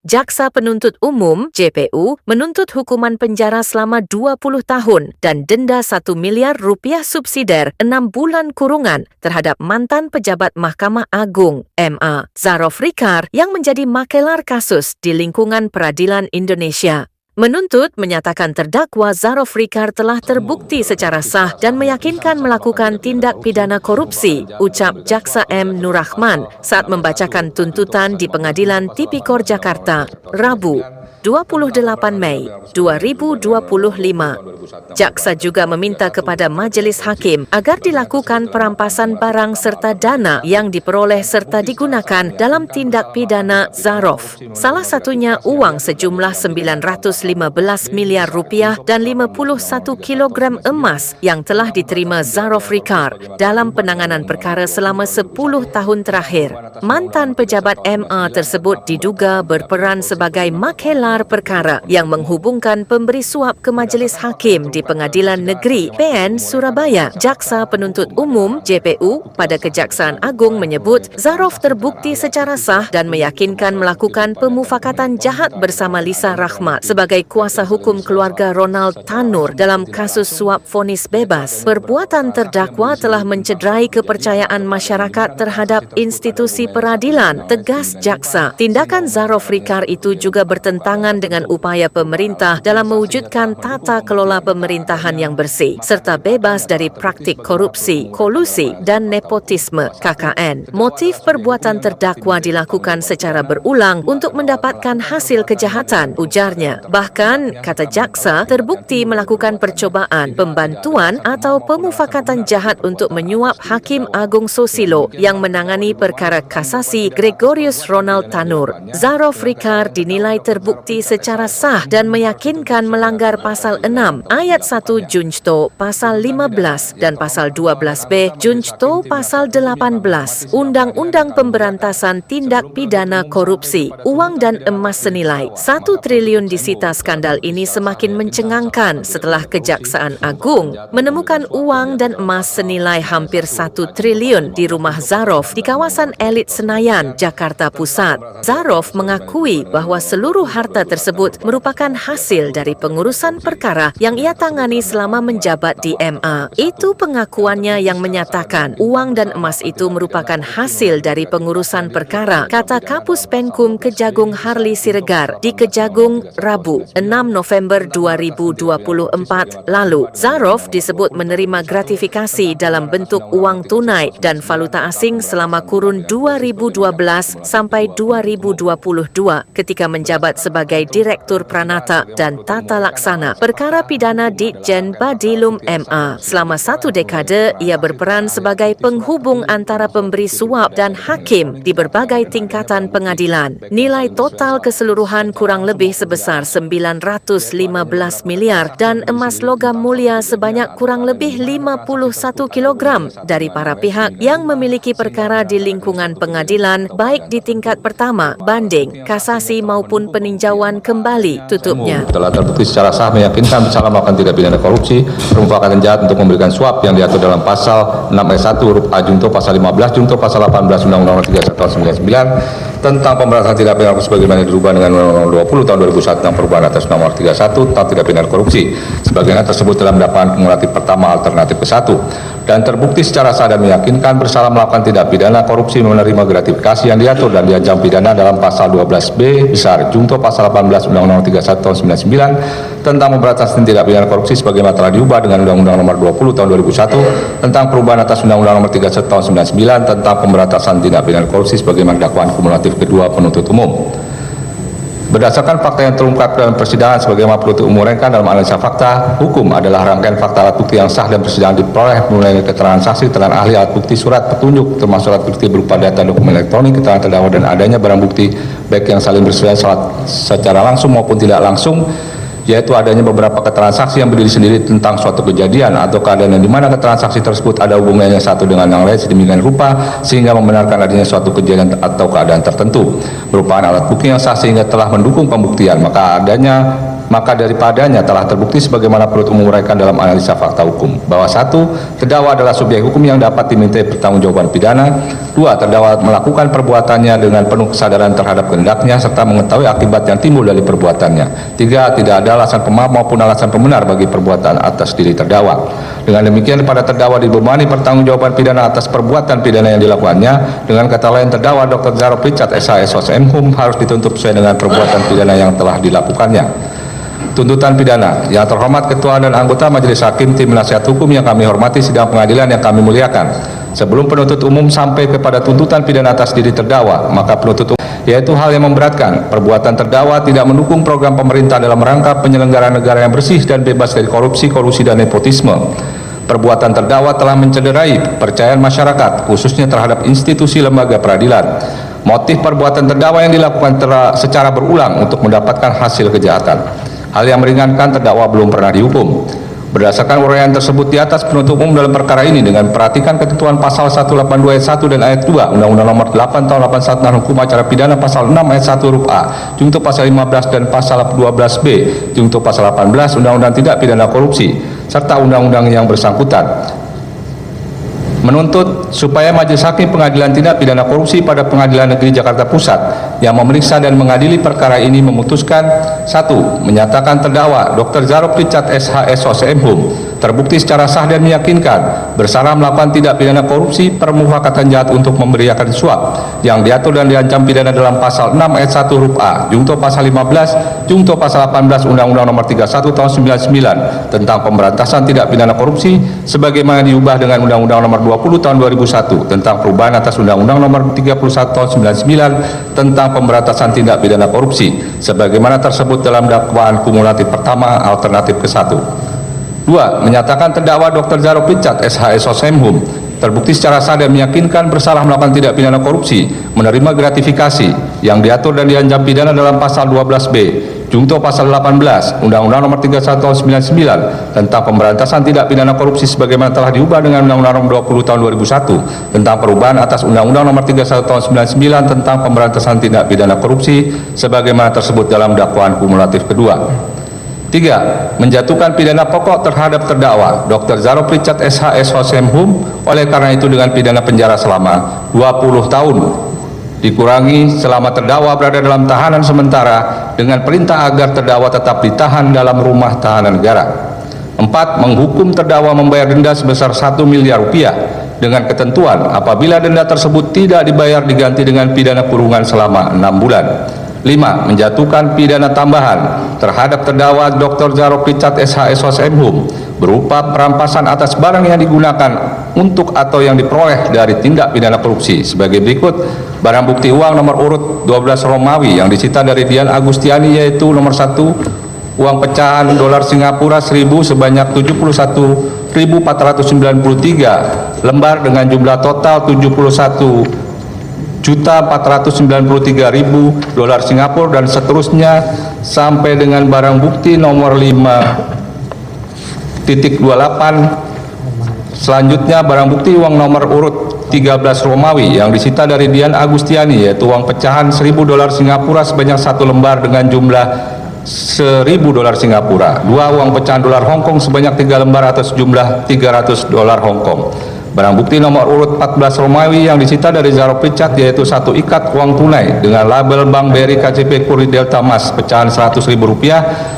Jaksa Penuntut Umum (JPU) menuntut hukuman penjara selama 20 tahun dan denda Rp1 miliar subsidiar 6 bulan kurungan terhadap mantan pejabat Mahkamah Agung (MA) Zarof Rikar yang menjadi makelar kasus di lingkungan peradilan Indonesia. Menuntut menyatakan terdakwa Zarof Rikar telah terbukti secara sah dan meyakinkan melakukan tindak pidana korupsi, ucap Jaksa M. Nur Rahman saat membacakan tuntutan di Pengadilan Tipikor Jakarta, Rabu, 28 Mei 2025. Jaksa juga meminta kepada Majelis Hakim agar dilakukan perampasan barang serta dana yang diperoleh serta digunakan dalam tindak pidana Zarof. Salah satunya uang sejumlah Rp915 miliar dan 51 kilogram emas yang telah diterima Zarof Rikar dalam penanganan perkara selama 10 tahun terakhir. Mantan pejabat MA tersebut diduga berperan sebagai makelar perkara yang menghubungkan pemberi suap ke Majelis Hakim di Pengadilan Negeri PN Surabaya. Jaksa Penuntut Umum (JPU) pada Kejaksaan Agung menyebut Zarof terbukti secara sah dan meyakinkan melakukan pemufakatan jahat bersama Lisa Rahmat sebagai kuasa hukum keluarga Ronald Tanur dalam kasus suap vonis bebas. Perbuatan terdakwa telah mencederai kepercayaan masyarakat terhadap institusi peradilan, tegas jaksa. Tindakan Zarof Rikar itu juga bertentangan dengan upaya pemerintah dalam mewujudkan tata kelola pemerintahan yang bersih serta bebas dari praktik korupsi, kolusi dan nepotisme (KKN). Motif perbuatan terdakwa dilakukan secara berulang untuk mendapatkan hasil kejahatan, ujarnya. Bahkan, kata jaksa, terbukti melakukan percobaan, pembantuan atau pemufakatan jahat untuk menyuap Hakim Agung Susilo yang menangani perkara kasasi Gregorius Ronald Tanur. Zarof Rikar dinilai terbukti secara sah dan meyakinkan melanggar pasal 6 ayat 1 Junto pasal 15 dan pasal 12B Junto pasal 18 Undang-Undang Pemberantasan Tindak Pidana Korupsi. Uang dan emas senilai 1 triliun disita. Skandal ini semakin mencengangkan setelah Kejaksaan Agung menemukan uang dan emas senilai hampir 1 triliun di rumah Zarof di kawasan Elit Senayan, Jakarta Pusat. Zarof mengakui bahwa seluruh harta tersebut merupakan hasil dari pengurusan perkara yang ia tangani selama menjabat di MA. Itu pengakuannya yang menyatakan uang dan emas itu merupakan hasil dari pengurusan perkara, kata Kapus Penkum Kejagung Harli Siregar di Kejagung, Rabu, 6 November 2024 lalu. Zarof disebut menerima gratifikasi dalam bentuk uang tunai dan valuta asing selama kurun 2012 sampai 2022 ketika menjabat sebagai Direktur Pranata dan Tata Laksana Perkara Pidana Ditjen Badilum MA. Selama 1 dekade, ia berperan sebagai penghubung antara pemberi suap dan hakim di berbagai tingkatan pengadilan. Nilai total keseluruhan kurang lebih sebesar Rp915 miliar dan emas logam mulia sebanyak kurang lebih 51 kilogram dari para pihak yang memiliki perkara di lingkungan pengadilan baik di tingkat pertama, banding, kasasi maupun peninjauan kembali, tutupnya. Telah terbukti secara sah meyakinkan bersalah melakukan tindak pidana korupsi, pemufakatan jahat untuk memberikan suap yang diatur dalam pasal 6 ayat 1 huruf A Junto pasal 15 Junto pasal 18 Undang-Undang 31 tahun 99 tentang pemberantasan tindak pidana korupsi sebagaimana dirubah dengan Undang-Undang 20 tahun 2001 tentang perubahan atas Nomor 31 tentang tindak pidana korupsi sebagaimana tersebut dalam dakwaan kumulatif pertama alternatif ke-1 dan terbukti secara sah dan meyakinkan bersalah melakukan tindak pidana korupsi menerima gratifikasi yang diatur dan diancam pidana dalam pasal 12B besar Junto pasal 18 Undang-Undang 31 tahun 99 tentang pemberantasan tindak pidana korupsi sebagaimana telah diubah dengan Undang-Undang Nomor 20 tahun 2001 tentang perubahan atas Undang-Undang Nomor 31 tahun 99 tentang pemberantasan tindak pidana korupsi sebagaimana dakwaan kumulatif kedua penuntut umum. Berdasarkan fakta yang terungkap dalam persidangan sebagaimana penuntut umum uraikan dalam analisa fakta, hukum adalah rangkaian fakta alat bukti yang sah dan persidangan diperoleh mulai dari keterangan saksi, keterangan ahli, alat bukti, surat petunjuk, termasuk alat bukti berupa data dokumen elektronik, keterangan terdakwa dan adanya barang bukti baik yang saling bersesuaian secara langsung maupun tidak langsung, yaitu adanya beberapa keterangan saksi yang berdiri sendiri tentang suatu kejadian atau keadaan yang dimana keterangan saksi tersebut ada hubungannya satu dengan yang lain sedemikian rupa sehingga membenarkan adanya suatu kejadian atau keadaan tertentu. Merupakan alat bukti yang sah sehingga telah mendukung pembuktian, maka adanya maka daripadanya telah terbukti sebagaimana penuntut umum uraikan dalam analisa fakta hukum bahwa 1. Terdakwa adalah subjek hukum yang dapat dimintai pertanggungjawaban pidana. 2. Terdakwa melakukan perbuatannya dengan penuh kesadaran terhadap kehendaknya serta mengetahui akibat yang timbul dari perbuatannya. 3. Tidak ada alasan pemaaf maupun alasan pembenar bagi perbuatan atas diri terdakwa. Dengan demikian pada terdakwa dibebani pertanggungjawaban pidana atas perbuatan pidana yang dilakukannya. Dengan kata lain terdakwa Dr. Zarob Richard SH SOSM harus dituntut sesuai dengan perbuatan pidana yang telah dilakukannya. Tuntutan pidana. Yang terhormat Ketua dan anggota Majelis Hakim Tim Penasihat Hukum yang kami hormati, sidang pengadilan yang kami muliakan. Sebelum penuntut umum sampai kepada tuntutan pidana atas diri terdakwa, maka penuntut umum, yaitu hal yang memberatkan, perbuatan terdakwa tidak mendukung program pemerintah dalam rangka penyelenggaraan negara yang bersih dan bebas dari korupsi, kolusi, dan nepotisme. Perbuatan terdakwa telah mencederai kepercayaan masyarakat, khususnya terhadap institusi lembaga peradilan. Motif perbuatan terdakwa yang dilakukan secara berulang untuk mendapatkan hasil kejahatan. Hal yang meringankan terdakwa belum pernah dihukum. Berdasarkan uraian tersebut di atas, penuntut umum dalam perkara ini dengan perhatikan ketentuan pasal 182 ayat 1 dan ayat 2 Undang-Undang Nomor 8 Tahun 81 tentang Hukum Acara Pidana, pasal 6 ayat 1 huruf A, junto pasal 15 dan pasal 12B, junto pasal 18 Undang-Undang Tindak Pidana Korupsi, serta undang-undang yang bersangkutan. Menuntut supaya Majelis Hakim Pengadilan Tindak Pidana Korupsi pada Pengadilan Negeri Jakarta Pusat yang memeriksa dan mengadili perkara ini memutuskan: 1. Menyatakan terdakwa Dr. Zarob Richard SH SOSM terbukti secara sah dan meyakinkan bersalah melakukan tindak pidana korupsi permufakatan jahat untuk memberikan suap yang diatur dan diancam pidana dalam pasal 6 ayat 1 huruf A, junto pasal 15, junto pasal 18 Undang-Undang Nomor 31 Tahun 99 tentang pemberantasan tindak pidana korupsi sebagaimana diubah dengan Undang-Undang Nomor 20 Tahun 2001 tentang perubahan atas Undang-Undang Nomor 31 Tahun 99 tentang pemberantasan tindak pidana korupsi sebagaimana tersebut dalam dakwaan kumulatif pertama alternatif ke-1. 2. Menyatakan terdakwa Dr. Zarob Richard SH SOSM terbukti secara sah dan meyakinkan bersalah melakukan tindak pidana korupsi menerima gratifikasi yang diatur dan diancam pidana dalam pasal 12B junto pasal 18 Undang-Undang Nomor 31 Tahun 99 tentang pemberantasan tindak pidana korupsi sebagaimana telah diubah dengan Undang-Undang Nomor 20 Tahun 2001 tentang perubahan atas Undang-Undang Nomor 31 Tahun 99 tentang pemberantasan tindak pidana korupsi sebagaimana tersebut dalam dakwaan kumulatif kedua. 3. Menjatuhkan pidana pokok terhadap terdakwa Dr. Zarob Richard SH SOSM oleh karena itu dengan pidana penjara selama 20 tahun dikurangi selama terdakwa berada dalam tahanan sementara dengan perintah agar terdakwa tetap ditahan dalam rumah tahanan negara. 4. Menghukum terdakwa membayar denda sebesar 1 miliar rupiah dengan ketentuan apabila denda tersebut tidak dibayar diganti dengan pidana kurungan selama 6 bulan. 5. Menjatuhkan pidana tambahan terhadap terdakwa Dr. Zarob Richard SH SOSM berupa perampasan atas barang yang digunakan untuk atau yang diperoleh dari tindak pidana korupsi sebagai berikut: barang bukti uang nomor urut 12 Romawi yang disita dari Dian Agustiani, yaitu nomor 1, uang pecahan dolar Singapura 1000 sebanyak 71.493 lembar dengan jumlah total 71.493.000 dolar Singapura dan seterusnya sampai dengan barang bukti nomor 5.28. Selanjutnya barang bukti uang nomor urut 13 Romawi yang disita dari Dian Agustiani, yaitu uang pecahan 1000 dolar Singapura sebanyak 1 lembar dengan jumlah 1000 dolar Singapura. 2. Uang pecahan dolar Hongkong sebanyak 3 lembar atau sejumlah 300 dolar Hongkong. Barang bukti nomor urut 14 Romawi yang disita dari Zarob Richard, yaitu 1 ikat uang tunai dengan label Bank BRI KCP Kuri Delta Mas pecahan Rp100.000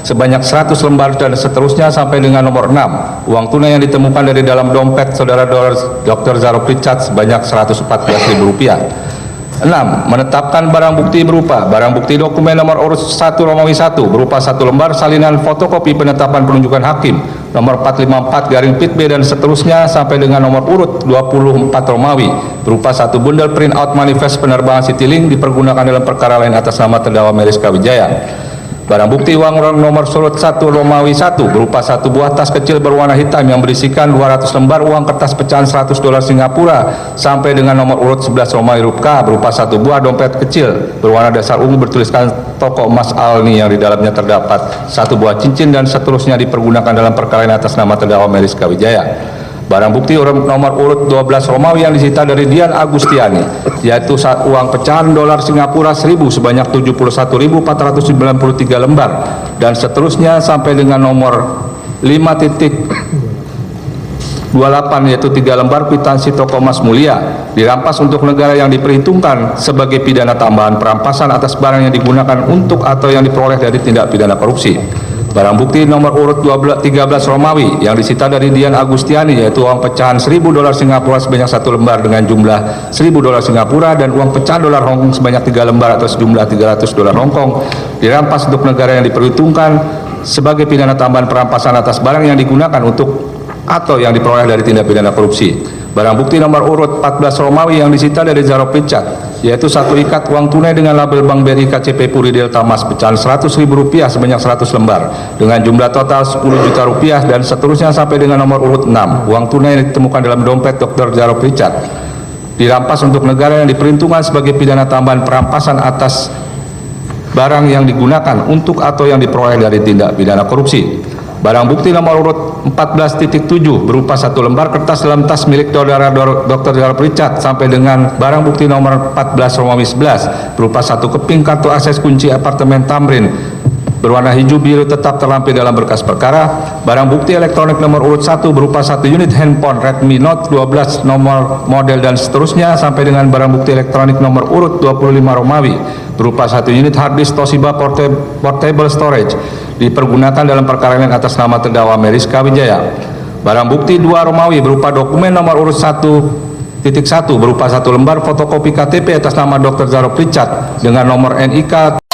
sebanyak 100 lembar dan seterusnya sampai dengan nomor 6, uang tunai yang ditemukan dari dalam dompet saudara Dr. Zarob Richard sebanyak Rp114.000. 6. Menetapkan barang bukti berupa barang bukti dokumen nomor urut 1 Romawi 1 berupa 1 lembar salinan fotokopi penetapan penunjukan hakim nomor 454/Pit-B dan seterusnya sampai dengan nomor urut 24 Romawi berupa 1 bundel print out manifest penerbangan Citylink dipergunakan dalam perkara lain atas nama terdakwa Meriska Wijaya. Barang bukti uang nomor surut 1 Romawi 1 berupa 1 buah tas kecil berwarna hitam yang berisikan 200 lembar uang kertas pecahan 100 dolar Singapura sampai dengan nomor urut 11 Romawi huruf K berupa 1 buah dompet kecil berwarna dasar ungu bertuliskan toko emas Alni yang di dalamnya terdapat 1 buah cincin dan seterusnya dipergunakan dalam perkara ini atas nama terdakwa Meriska Wijaya. Barang bukti nomor urut 12 Romawi yang disita dari Dian Agustiani, yaitu uang pecahan dolar Singapura 1000 sebanyak 71.493 lembar, dan seterusnya sampai dengan nomor 5.28 yaitu 3 lembar kwitansi toko emas mulia, dirampas untuk negara yang diperhitungkan sebagai pidana tambahan perampasan atas barang yang digunakan untuk atau yang diperoleh dari tindak pidana korupsi. Barang bukti nomor urut 13 Romawi yang disita dari Dian Agustiani, yaitu uang pecahan 1.000 dolar Singapura sebanyak 1 lembar dengan jumlah 1.000 dolar Singapura, dan uang pecahan dolar Hongkong sebanyak 3 lembar atau sejumlah 300 dolar Hongkong, dirampas untuk negara yang diperhitungkan sebagai pidana tambahan perampasan atas barang yang digunakan untuk atau yang diperoleh dari tindak pidana korupsi. Barang bukti nomor urut 14 Romawi yang disita dari Zaro Richard, yaitu 1 ikat uang tunai dengan label Bank BRI KCP Puri Delta Mas pecahan Rp100.000 sebanyak 100 lembar dengan jumlah total Rp10 juta dan seterusnya sampai dengan nomor urut 6 uang tunai yang ditemukan dalam dompet Dr. Zaro Richard, dirampas untuk negara yang diperhitungkan sebagai pidana tambahan perampasan atas barang yang digunakan untuk atau yang diperoleh dari tindak pidana korupsi. Barang bukti nomor urut 14.7 berupa 1 lembar kertas dalam tas milik saudara Dr. Zaro Richard sampai dengan barang bukti nomor 14 Romawi 11 berupa 1 keping kartu akses kunci apartemen Tamrin berwarna hijau biru tetap terlampir dalam berkas perkara. Barang bukti elektronik nomor urut 1 berupa 1 unit handphone Redmi Note 12 nomor model dan seterusnya sampai dengan barang bukti elektronik nomor urut 25 Romawi berupa 1 unit hard disk Toshiba portable storage dipergunakan dalam perkara yang atas nama terdakwa Meriska Wijaya. Barang bukti 2 Romawi berupa dokumen nomor urut 1.1 berupa 1 lembar fotokopi KTP atas nama Dr. Zaro Richard dengan nomor NIK